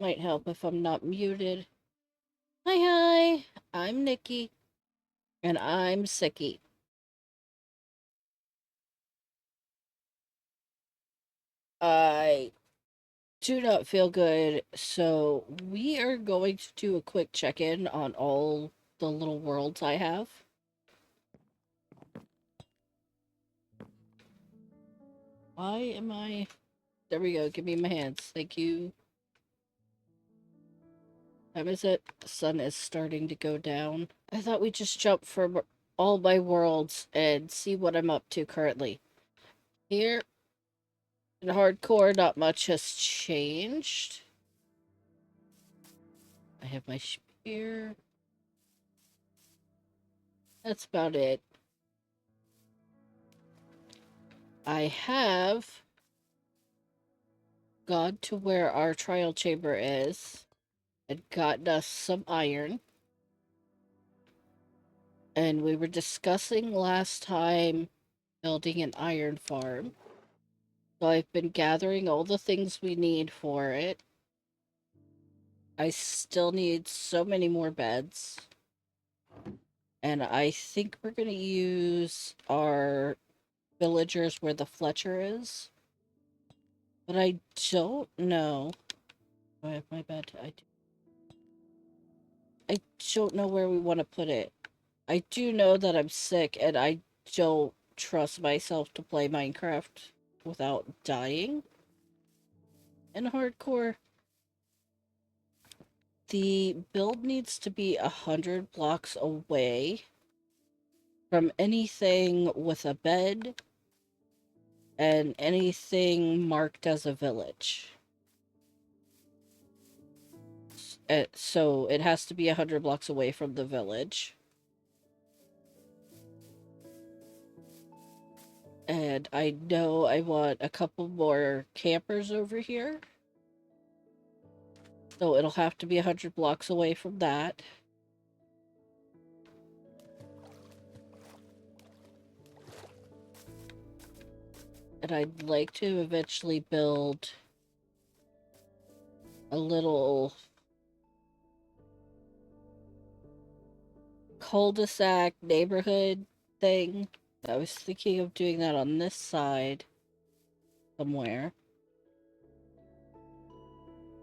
Might help if I'm not muted. Hi, I'm Nikki, and I'm Sicky. I do not feel good, so we are going to do a quick check-in on all the little worlds I have. Why am I... There we go, give me my hands. Thank you. Time is it? The sun is starting to go down. I thought we'd just jump from all my worlds and see what I'm up to currently. Here, in hardcore, not much has changed. I have my spear. That's about it. I have gone to where our trial chamber is and gotten us some iron. And we were discussing last time building an iron farm. So I've been gathering all the things we need for it. I still need so many more beds. And I think we're going to use our villagers where the Fletcher is. But I don't know. I have my bed. I don't know where we want to put it. I do know that I'm sick and I don't trust myself to play Minecraft without dying in hardcore. The build needs to be 100 blocks away from anything with a bed and anything marked as a village. So it has to be 100 blocks away from the village. And I know I want a couple more campers over here. So it'll have to be 100 blocks away from that. And I'd like to eventually build a little cul-de-sac neighborhood thing. I was thinking of doing that on this side somewhere.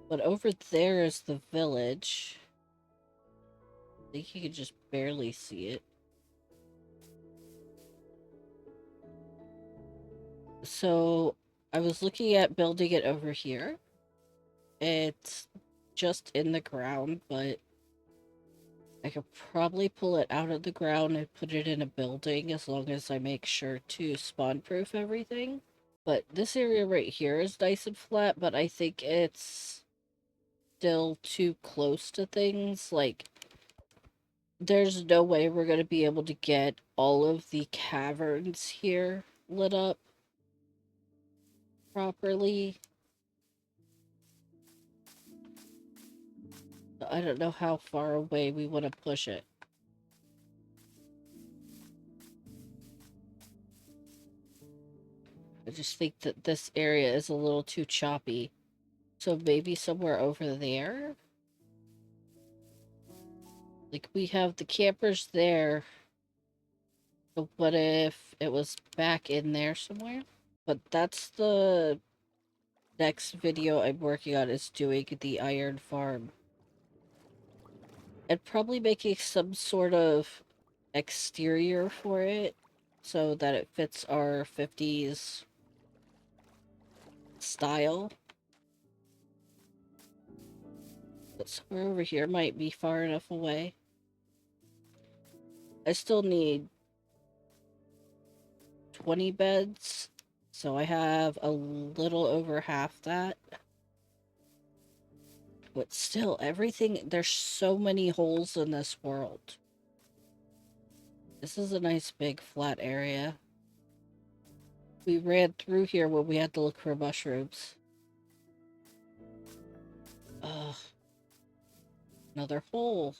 But over there is the village. I think you can just barely see it. So I was looking at building it over here. It's just in the ground, but I could probably pull it out of the ground and put it in a building as long as I make sure to spawn-proof everything. But this area right here is nice and flat, but I think it's still too close to things. Like, there's no way we're going to be able to get all of the caverns here lit up properly. I don't know how far away we want to push it. I just think that this area is a little too choppy. So maybe somewhere over there? Like, we have the campers there. But what if it was back in there somewhere? But that's the next video I'm working on, is doing the iron farm. And probably making some sort of exterior for it so that it fits our 50s style. But somewhere over here might be far enough away. I still need 20 beds, so I have a little over half that. But still, everything, there's so many holes in this world. This is a nice big flat area. We ran through here when we had to look for mushrooms. Ugh. Another hole.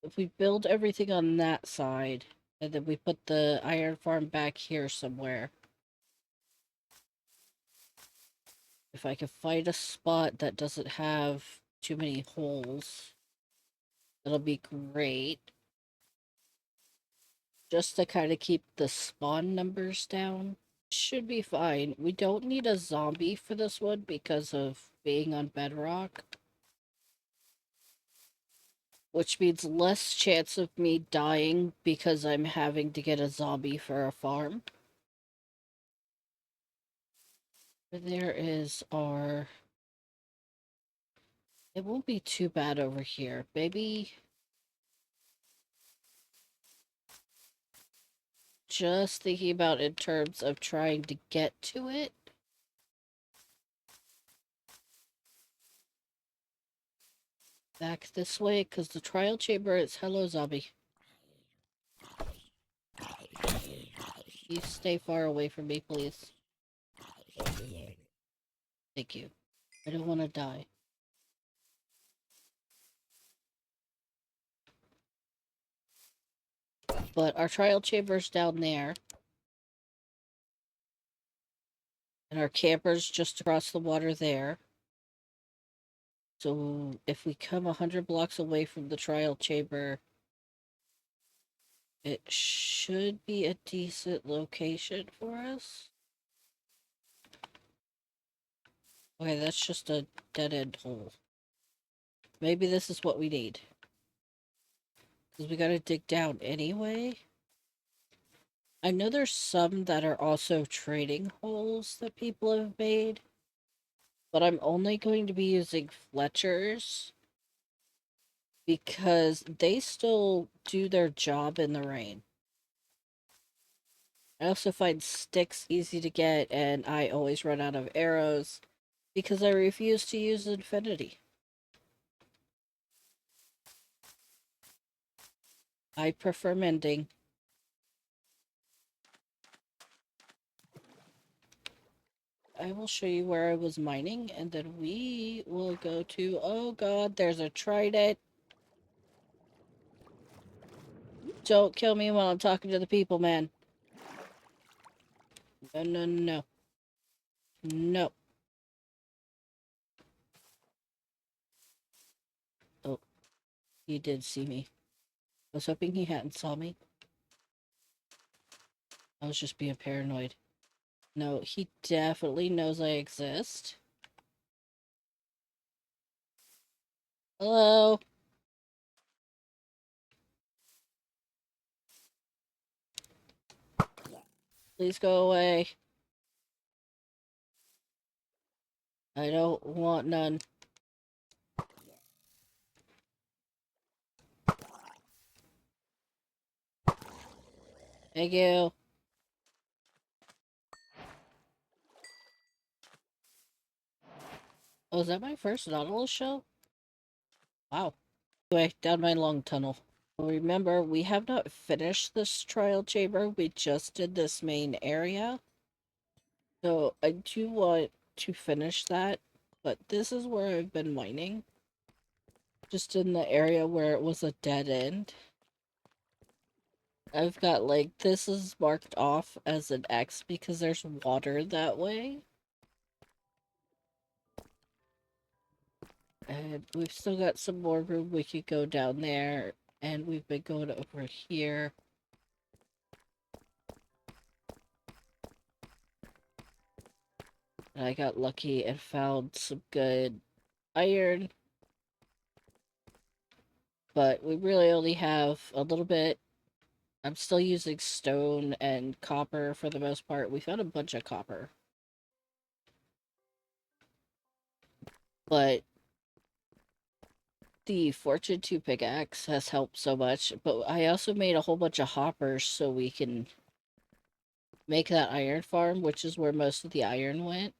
if we build everything on that side, and then we put the iron farm back here somewhere. If I can find a spot that doesn't have too many holes, that'll be great. Just to kind of keep the spawn numbers down. Should be fine. We don't need a zombie for this one because of being on bedrock. Which means less chance of me dying because I'm having to get a zombie for a farm. There is our... It won't be too bad over here. Maybe... Just thinking about in terms of trying to get to it. Back this way, because the trial chamber is... Hello, zombie. You stay far away from me, please. Thank you. I don't want to die. But our trial chamber's down there. And our camper's just across the water there. So if we come 100 blocks away from the trial chamber, it should be a decent location for us. Okay, that's just a dead-end hole. Maybe this is what we need. Because we gotta dig down anyway. I know there's some that are also trading holes that people have made. But I'm only going to be using Fletchers. Because they still do their job in the rain. I also find sticks easy to get, and I always run out of arrows because I refuse to use infinity. I prefer mending. I will show you where I was mining, and then we will go to... Oh god, there's a trident. Don't kill me while I'm talking to the people, man. No, no, no. No. Oh, he did see me. I was hoping he hadn't saw me. I was just being paranoid. No, he definitely knows I exist. Hello? Please go away. I don't want none. Thank you. Oh, is that my first Nautilus show? Wow. Anyway, down my long tunnel. Remember, we have not finished this trial chamber. We just did this main area. So I do want to finish that. But this is where I've been mining. Just in the area where it was a dead end. I've got, like, this is marked off as an X because there's water that way. And we've still got some more room we could go down there. And we've been going over here. And I got lucky and found some good iron. But we really only have a little bit. I'm still using stone and copper for the most part. We found a bunch of copper. But the Fortune 2 pickaxe has helped so much. But I also made a whole bunch of hoppers so we can make that iron farm, which is where most of the iron went.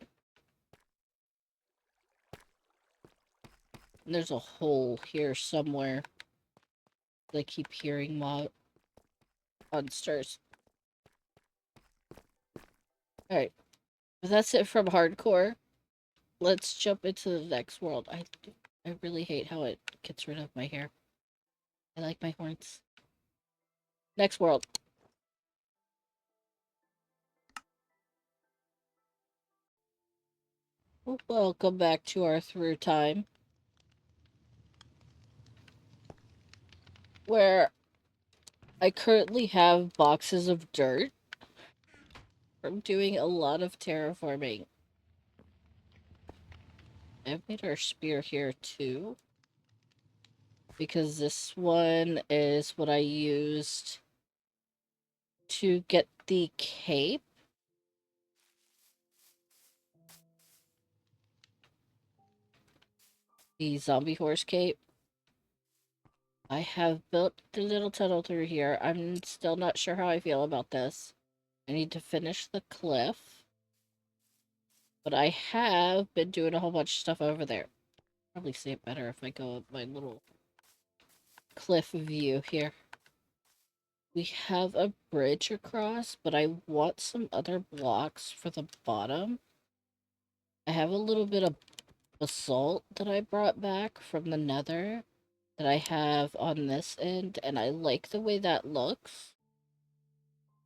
And there's a hole here somewhere. I keep hearing monsters. Alright. But that's it from hardcore. Let's jump into the next world. I really hate how it gets rid of my hair. I like my horns. Next world. Welcome back to our through time. Where I currently have boxes of dirt from doing a lot of terraforming. I've made our spear here too. Because this one is what I used to get the cape. The zombie horse cape. I have built the little tunnel through here. I'm still not sure how I feel about this. I need to finish the cliff. But I have been doing a whole bunch of stuff over there. Probably see it better if I go up my little cliff view here. We have a bridge across, but I want some other blocks for the bottom. I have a little bit of basalt that I brought back from the nether that I have on this end, and I like the way that looks.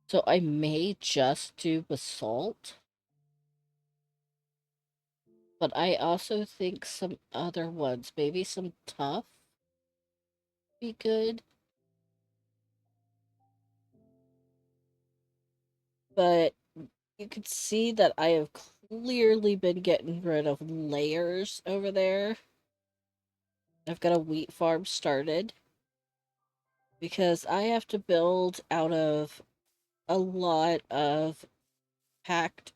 So I may just do basalt. But I also think some other ones, maybe some tuff, be good. But you can see that I have clearly been getting rid of layers over there. I've got a wheat farm started. Because I have to build out of a lot of packed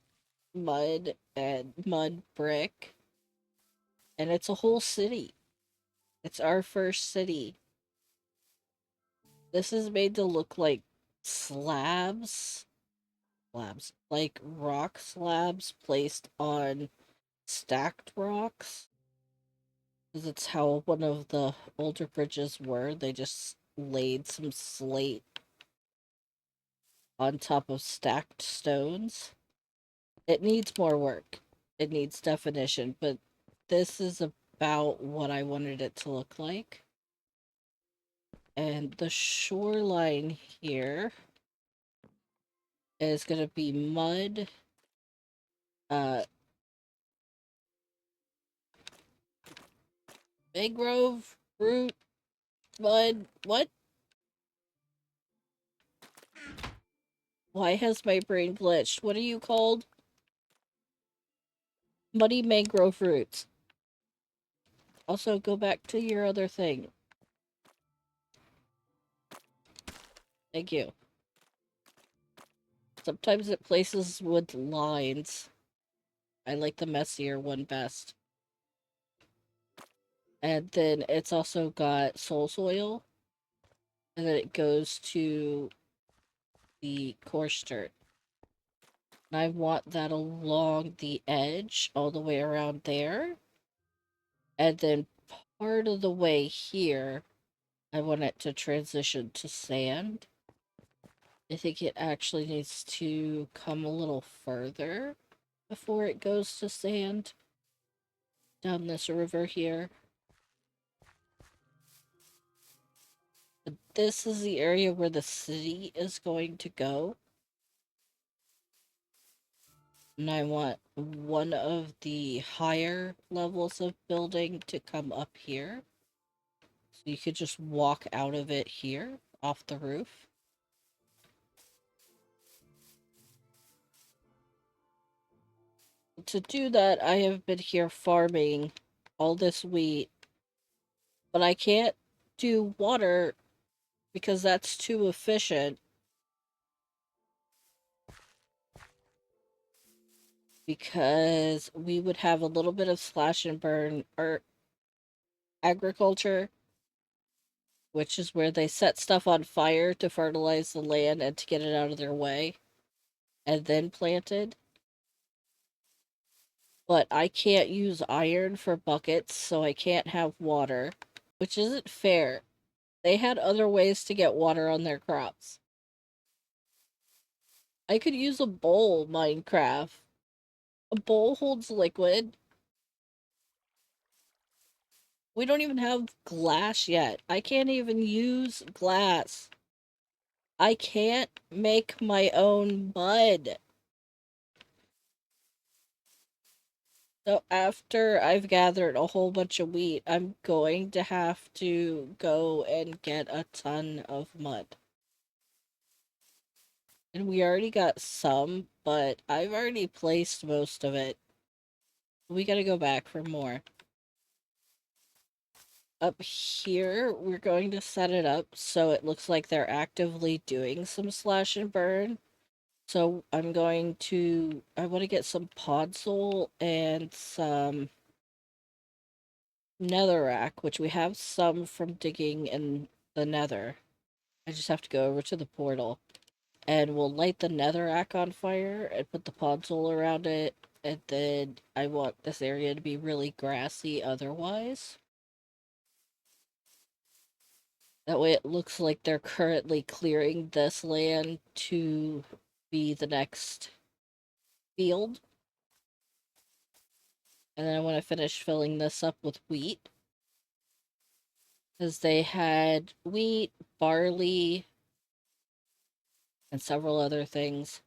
mud and mud brick. And it's a whole city. It's our first city. This is made to look like slabs. Slabs. Like rock slabs placed on stacked rocks. Because it's how one of the older bridges were. They just laid some slate on top of stacked stones. It needs more work. It needs definition, but this is about what I wanted it to look like. And the shoreline here is going to be mud, uh, mangrove, root, mud, what? Why has my brain glitched? What are you called? Muddy mangrove roots. Also, go back to your other thing. Thank you. Sometimes it places with lines. I like the messier one best. And then it's also got soul soil. And then it goes to the coarse dirt. And I want that along the edge, all the way around there. And then part of the way here, I want it to transition to sand. I think it actually needs to come a little further before it goes to sand. Down this river here. But this is the area where the city is going to go. And I want one of the higher levels of building to come up here. So you could just walk out of it here, off the roof. To do that, I have been here farming all this wheat. But I can't do water because that's too efficient. Because we would have a little bit of slash and burn or agriculture, which is where they set stuff on fire to fertilize the land and to get it out of their way, and then planted. But I can't use iron for buckets, so I can't have water, which isn't fair. They had other ways to get water on their crops. I could use a bowl, Minecraft. A bowl holds liquid. We don't even have glass yet. I can't even use glass. I can't make my own mud. So after I've gathered a whole bunch of wheat, I'm going to have to go and get a ton of mud. And we already got some, but I've already placed most of it. We gotta go back for more. Up here, we're going to set it up so it looks like they're actively doing some slash and burn. So I want to get some podzol and some netherrack, which we have some from digging in the nether. I just have to go over to the portal. And we'll light the netherrack on fire and put the podzol around it. And then I want this area to be really grassy otherwise. That way it looks like they're currently clearing this land to be the next field. And then I want to finish filling this up with wheat. Because they had wheat, barley, and several other things.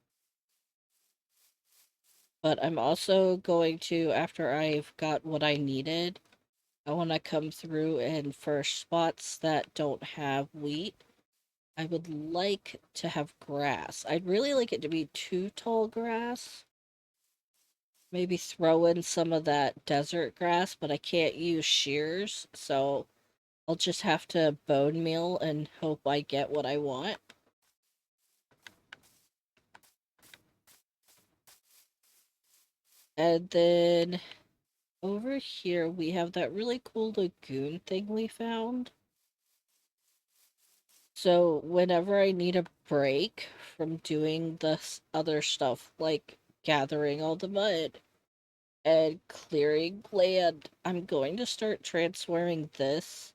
But I'm also going to, after I've got what I needed, I want to come through and for spots that don't have wheat, I would like to have grass. I'd really like it to be too tall grass. Maybe throw in some of that desert grass, but I can't use shears, so I'll just have to bone meal and hope I get what I want. And then over here we have that really cool lagoon thing we found. So whenever I need a break from doing this other stuff, like gathering all the mud and clearing land, I'm going to start transforming this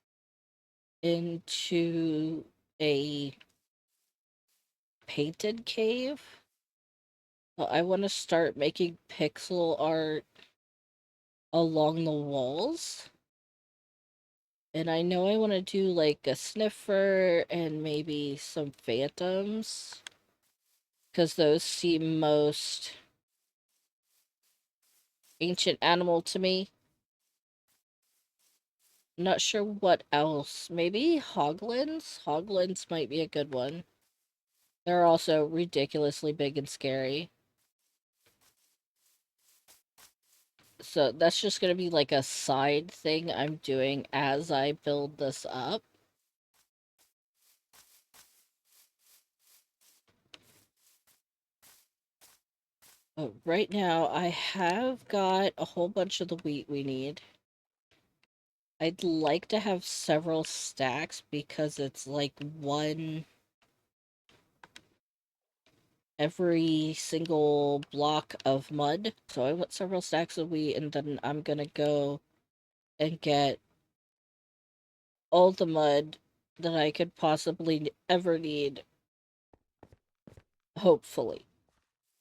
into a painted cave. I want to start making pixel art along the walls. And I know I want to do like a sniffer and maybe some phantoms. Because those seem most ancient animal to me. Not sure what else. Maybe hoglins? Hoglins might be a good one. They're also ridiculously big and scary. So that's just going to be like a side thing I'm doing as I build this up. But right now, I have got a whole bunch of the wheat we need. I'd like to have several stacks because it's like one every single block of mud. So I want several stacks of wheat, and then I'm gonna go and get all the mud that I could possibly ever need. Hopefully.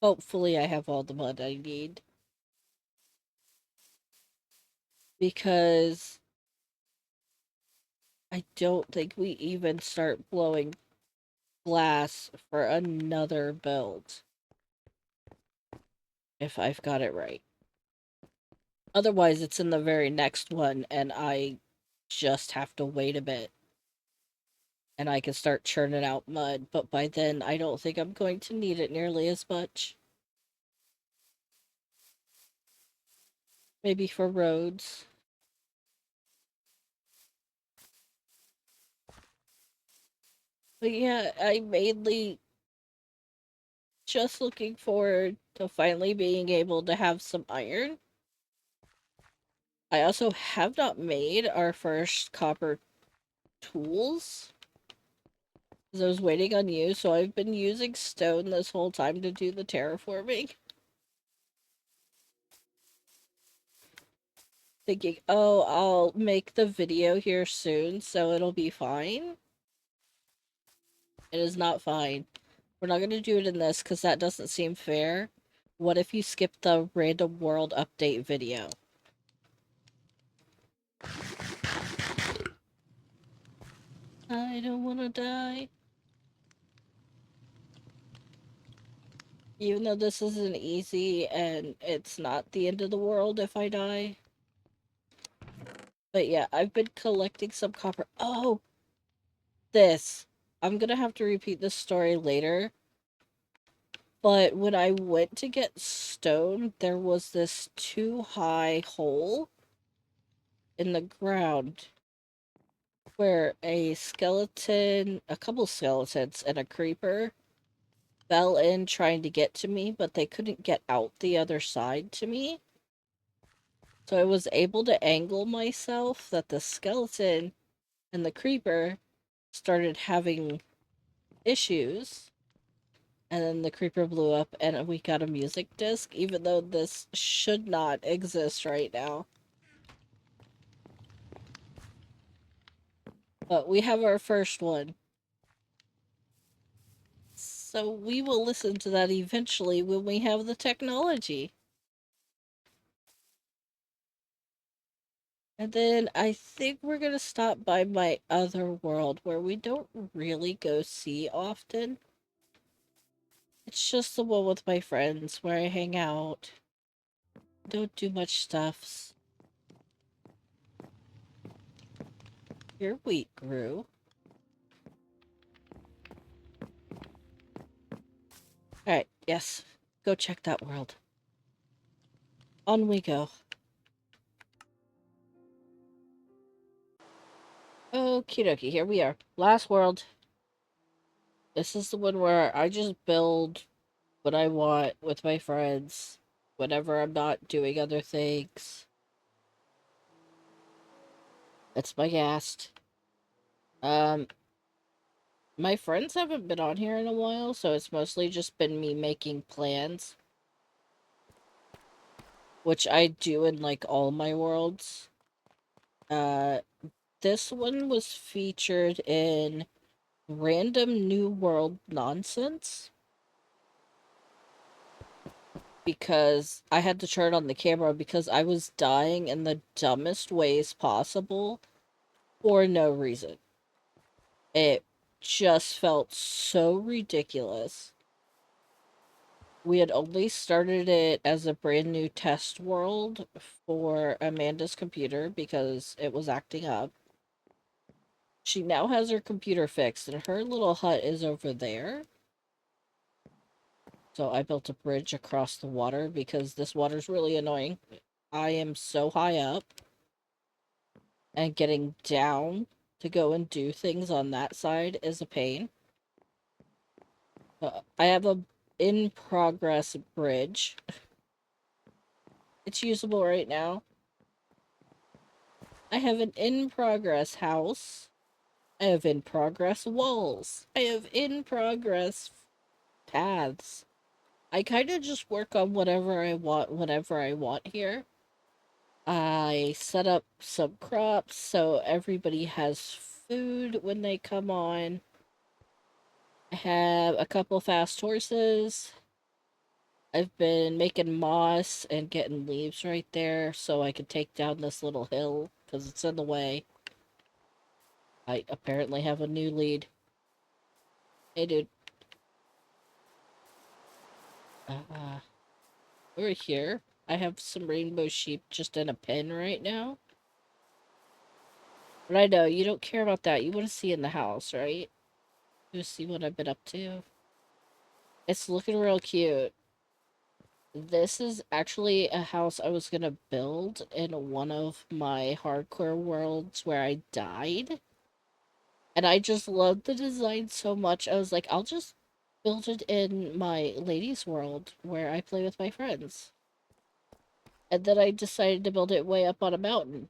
Hopefully I have all the mud I need. Because I don't think we even start blowing glass for another build. If I've got it right. Otherwise, it's in the very next one, and I just have to wait a bit. And I can start churning out mud, but by then, I don't think I'm going to need it nearly as much. Maybe for roads. But yeah, I'm mainly just looking forward to finally being able to have some iron. I also have not made our first copper tools. Because I was waiting on you, so I've been using stone this whole time to do the terraforming. Thinking, oh, I'll make the video here soon, so it'll be fine. It is not fine. We're not going to do it in this, because that doesn't seem fair. What if you skip the random world update video? I don't wanna die. Even though this isn't easy and it's not the end of the world if I die. But yeah, I've been collecting some copper. Oh, this. I'm gonna have to repeat this story later. But when I went to get stone, there was this too high hole in the ground where a skeleton, a couple skeletons, and a creeper fell in trying to get to me, but they couldn't get out the other side to me. So I was able to angle myself that the skeleton and the creeper started having issues. And then the creeper blew up and we got a music disc, even though this should not exist right now. But we have our first one. So we will listen to that eventually when we have the technology. And then I think we're gonna stop by my other world where we don't really go see often. It's just the one with my friends where I hang out. Don't do much stuffs. Your wheat grew. Alright, yes. Go check that world. On we go. Okie dokie, here we are. Last world. This is the one where I just build what I want with my friends whenever I'm not doing other things. That's my ghast. Um, my friends haven't been on here in a while, so it's mostly just been me making plans. Which I do in, like, all my worlds. This one was featured in Random New World Nonsense. Because I had to turn on the camera because I was dying in the dumbest ways possible for no reason. It just felt so ridiculous. We had only started it as a brand new test world for Amanda's computer because it was acting up. She now has her computer fixed and her little hut is over there. So I built a bridge across the water because this water's really annoying. I am so high up. And getting down to go and do things on that side is a pain. I have a in-progress bridge. It's usable right now. I have an in-progress house. I have in-progress walls. I have in-progress paths. I kind of just work on whatever I want whenever I want here. I set up some crops so everybody has food when they come on. I have a couple fast horses. I've been making moss and getting leaves right there so I can take down this little hill because it's in the way. I apparently have a new lead. Hey, dude. Uh, over here, I have some rainbow sheep just in a pen right now. But I know, you don't care about that. You want to see in the house, right? You see what I've been up to. It's looking real cute. This is actually a house I was gonna build in one of my hardcore worlds where I died. And I just loved the design so much, I was like, I'll just build it in my ladies' world where I play with my friends. And then I decided to build it way up on a mountain.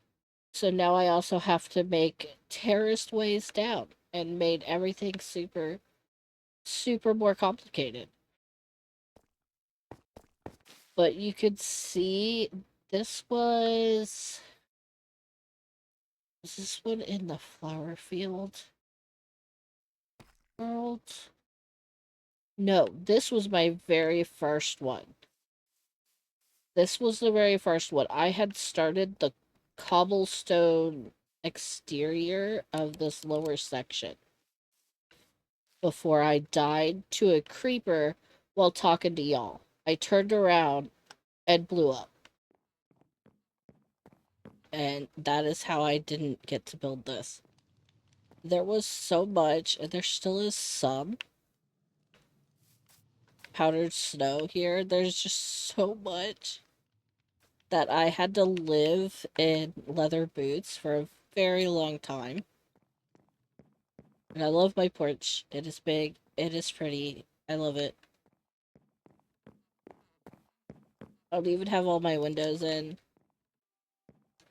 So now I also have to make terraced ways down and made everything super, super more complicated. But you could see this was this one in the flower field world? No, this was my very first one. This was the very first one. I had started the cobblestone exterior of this lower section before I died to a creeper while talking to y'all. I turned around and blew up. And that is how I didn't get to build this. There was so much, and there still is some powdered snow here. There's just so much that I had to live in leather boots for a very long time. And I love my porch. It is big. It is pretty. I love it. I'll even have all my windows in.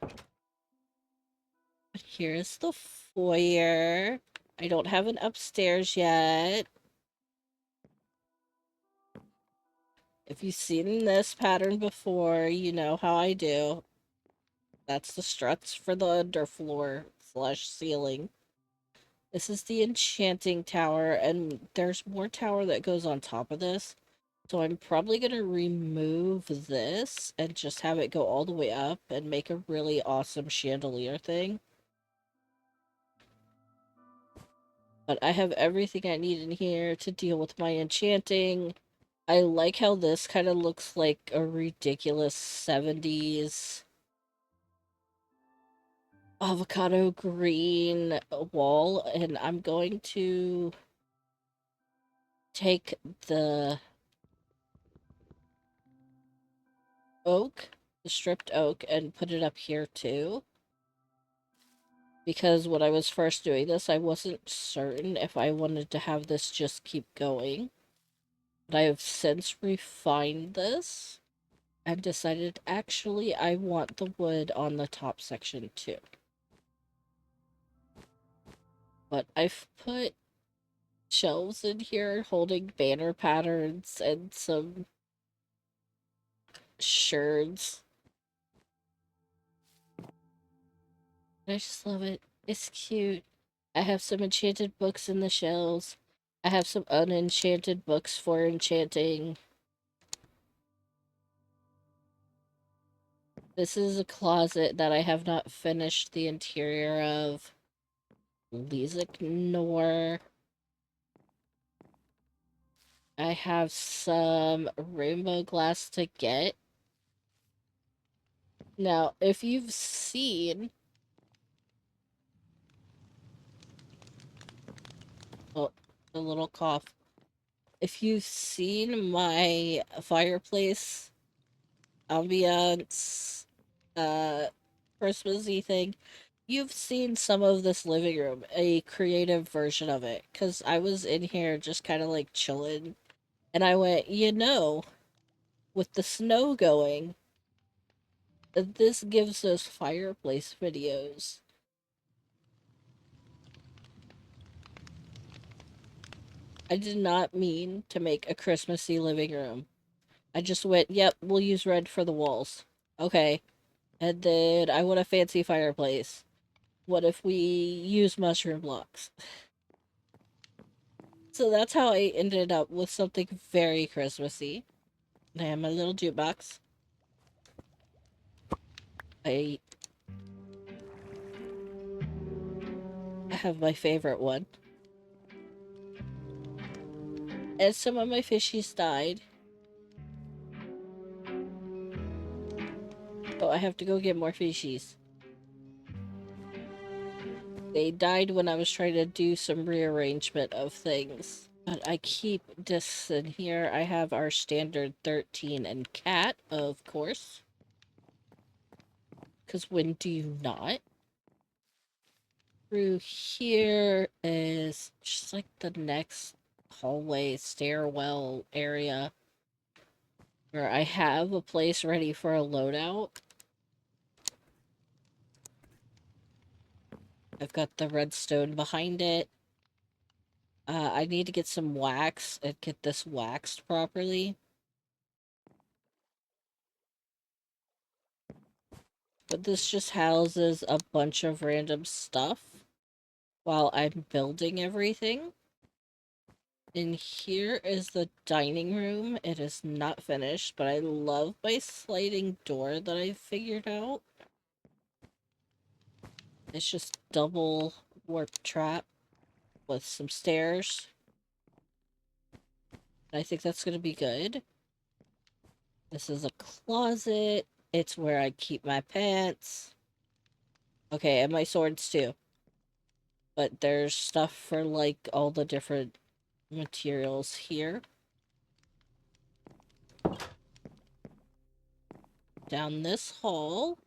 But here's the foyer. I don't have an upstairs yet. If you've seen this pattern before, you know how I do. That's the struts for the underfloor / ceiling. This is the enchanting tower, and there's more tower that goes on top of this. So I'm probably going to remove this and just have it go all the way up and make a really awesome chandelier thing. But I have everything I need in here to deal with my enchanting. I like how this kind of looks like a ridiculous 70s avocado green wall, and I'm going to take the oak, the stripped oak, and put it up here too. Because when I was first doing this, I wasn't certain if I wanted to have this just keep going. But I have since refined this and decided actually I want the wood on the top section too. But I've put shelves in here holding banner patterns and some sherds. I just love it. It's cute. I have some enchanted books in the shelves. I have some unenchanted books for enchanting. This is a closet that I have not finished the interior of. Please ignore. I have some rainbow glass to get. Now, if you've seen... Oh, a little cough. If you've seen my fireplace ambiance, Christmassy thing, you've seen some of this living room, a creative version of it. Because I was in here just kind of like chilling. And I went, you know, with the snow going, this gives us fireplace videos. I did not mean to make a Christmassy living room. I just went, yep, we'll use red for the walls. Okay. And then I want a fancy fireplace. What if we use mushroom blocks? So that's how I ended up with something very Christmassy. I have my little jukebox. I have my favorite one. And some of my fishies died. Oh, I have to go get more fishies. They died when I was trying to do some rearrangement of things. But I keep this in here. I have our standard 13 and cat, of course. Because when do you not? Through here is just like the next hallway stairwell area where I have a place ready for a loadout. I've got the redstone behind it. I need to get some wax and get this waxed properly. But this just houses a bunch of random stuff while I'm building everything. And here is the dining room. It is not finished, but I love my sliding door that I figured out. It's just double warp trap with some stairs. I think that's going to be good. This is a closet. It's where I keep my pants. Okay, and my swords too. But there's stuff for like all the different materials here. Down this hall.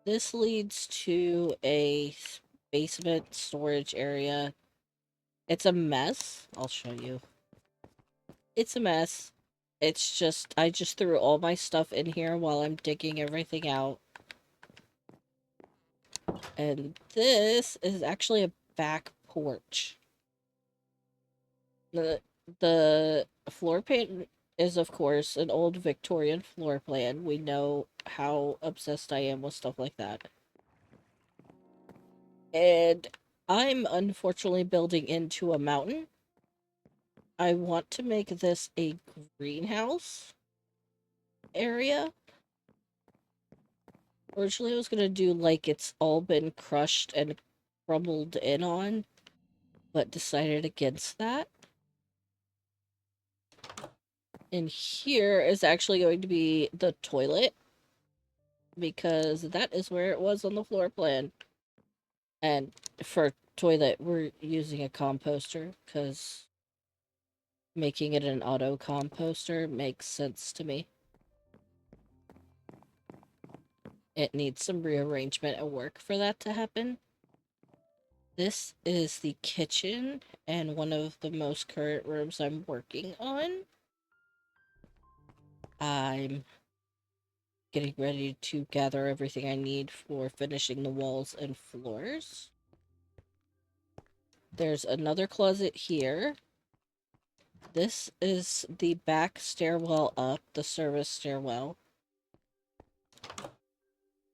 This leads to a basement storage area. It's a mess. I'll show you. It's a mess. It's just, I just threw all my stuff in here while I'm digging everything out. And this is actually a back porch. The floor plan is, of course, an old Victorian floor plan. We know how obsessed I am with stuff like that. And I'm unfortunately building into a mountain. I want to make this a greenhouse area. Originally, I was gonna do like it's all been crushed and crumbled in on, but decided against that. And here is actually going to be the toilet, because that is where it was on the floor plan. And for toilet, we're using a composter, because making it an auto composter makes sense to me. It needs some rearrangement and work for that to happen. This is the kitchen and one of the most current rooms I'm working on. I'm getting ready to gather everything I need for finishing the walls and floors. There's another closet here. This is the back stairwell up, the service stairwell.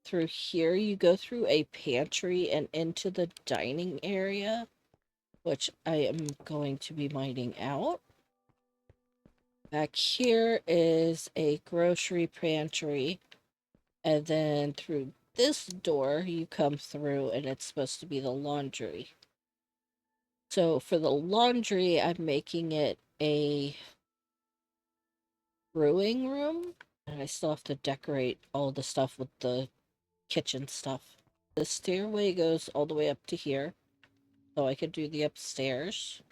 Through here, you go through a pantry and into the dining area, which I am going to be mining out. Back here is a grocery pantry, and then through this door, you come through, and it's supposed to be the laundry. So for the laundry, I'm making it a brewing room, and I still have to decorate all the stuff with the kitchen stuff. The stairway goes all the way up to here, so I could do the upstairs.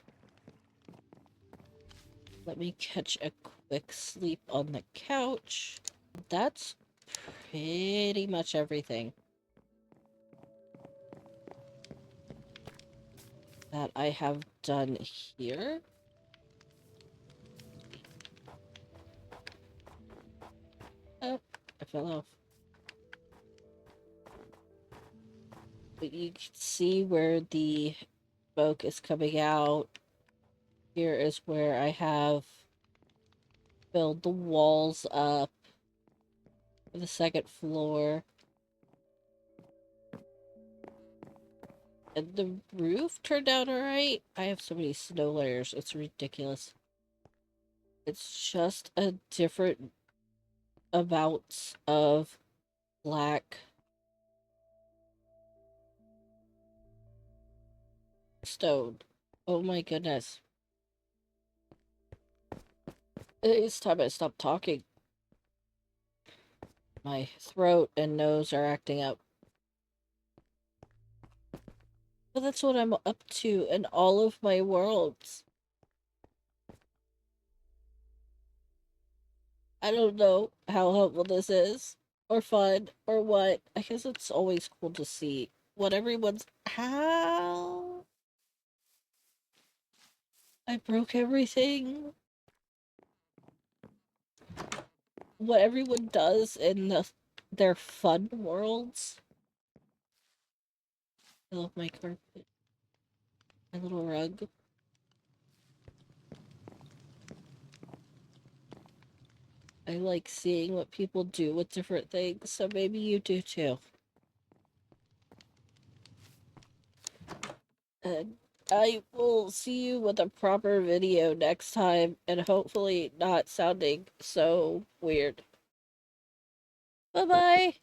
Let me catch a quick sleep on the couch. That's pretty much everything that I have done here. Oh, I fell off. But you can see where the smoke is coming out. Here is where I have filled the walls up for the second floor. And the roof turned out alright. I have so many snow layers, it's ridiculous. It's just a different amounts of black stone. Oh my goodness. It's time I stop talking. My throat and nose are acting up. But that's what I'm up to in all of my worlds. I don't know how helpful this is, or fun, or what. I guess it's always cool to see what everyone's. How? I broke everything. What everyone does in their fun worlds. I love my carpet. My little rug. I like seeing what people do with different things, so maybe you do too. And I will see you with a proper video next time, and hopefully not sounding so weird. Bye-bye!